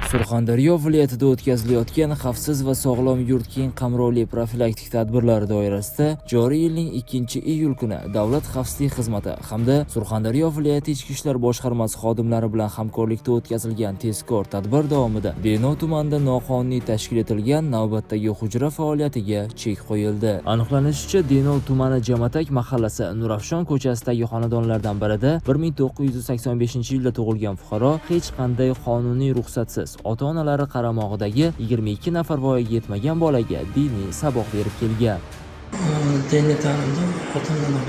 Surxondaryo viloyatida o'tkazilayotgan xavfsiz va sog'lom yurt keng qamrovli profilaktik tadbirlari doirasida joriy yilning 2-iyul kuni Davlat xavfsizlik xizmati hamda Surxondaryo viloyati Ichki ishlar boshqarmasi xodimlari bilan hamkorlikda o'tkazilgan tezkor tadbir davomida Denov tumanida noqonuniy tashkil etilgan navbatdagi hujra faoliyatiga chek qo'yildi. Aniqlanishicha, Denov tumani Jamatak mahallasi Nurafshon ko'chasidagi xonadonlardan birida 1985-yilda tug'ilgan fuqaro hech qanday qonuniy ruxsatsiz ota-onalari qaramog'idagi 22 nafar voyaga yetmagan bolaga diniy saboq berib kelgan. Diniy ta'limda ota-onalar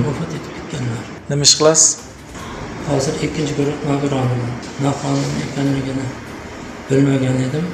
vafot etib ketganlar. Nima ish qilasiz? Hozir ikkinchi guruh nogironiman. Noqonuniy ekanligini bilmagan edim.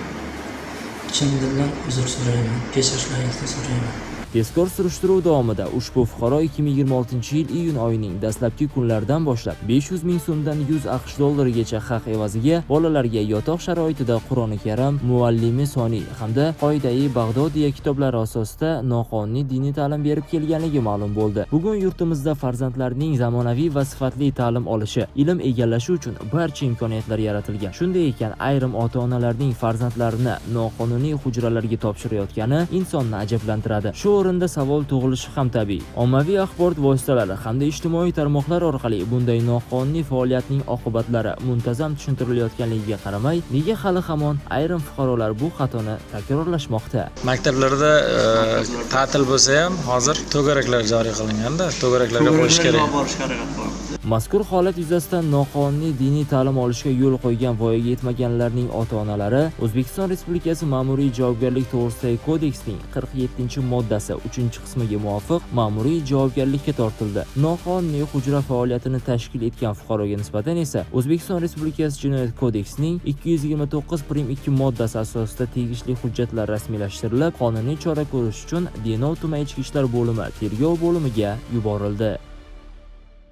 Chin dildan uzr so'rayman. Kechirishlaringizni so'rayman. Tezkor surishtiruv davomida ushbu fuqaro 2026-yil iyun oyining dastlabki kunlaridan boshlab 500 ming so'mdan 100 AQSh dollarigacha haq evaziga bolalarga yotoq sharoitida Qur'oni Karim, Muallimi Soniy hamda Qoidai Bag'dodiya kitoblari asosida noqonuniy diniy ta'lim berib kelganligi ma'lum bo'ldi. Bugun yurtimizda farzandlarning zamonaviy va sifatli ta'lim olishi, ilm egallashi uchun barcha imkoniyatlar yaratilgan. Shunday ekan, ayrim ota-onalarning farzandlarini noqonuniy hujralarga topshirayotgani insonni ajablantiradi. Shu o'rinda savol tug'ilishi ham tabiiy. Ommaviy axborot vositalari hamda ijtimoiy tarmoqlar orqali bunday noqonuniy faoliyatning oqibatlari muntazam tushuntirilayotganligiga qaramay, nega hali hamon ayrim fuqarolar bu xatoni takrorlashmoqda? Maktablarda ta'til bo'lsa ham hozir to'garaklar joriy qilinganda, to'garaklarga qo'yish kerak. Mazkur holat yuzasidan noqonuniy diniy ta'lim olishga yo'l qo'ygan voyaga yetmaganlarning ota-onalari O'zbekiston Respublikasi Ma'muriy javobgarlik to'g'risidagi kodeksning 47-moddasi 3-qismiga muvofiq ma'muriy javobgarlikka tortildi. Noqonuniy hujra faoliyatini tashkil etgan fuqaroga nisbatan esa O'zbekiston Respublikasi Jinoyat kodeksining 229-2 moddasi asosida tegishli hujjatlar rasmiylashtirilib, qonuniy chora ko'rish uchun Denov tuman Ichki ishlar bo'limi tergov bo'limiga yuborildi.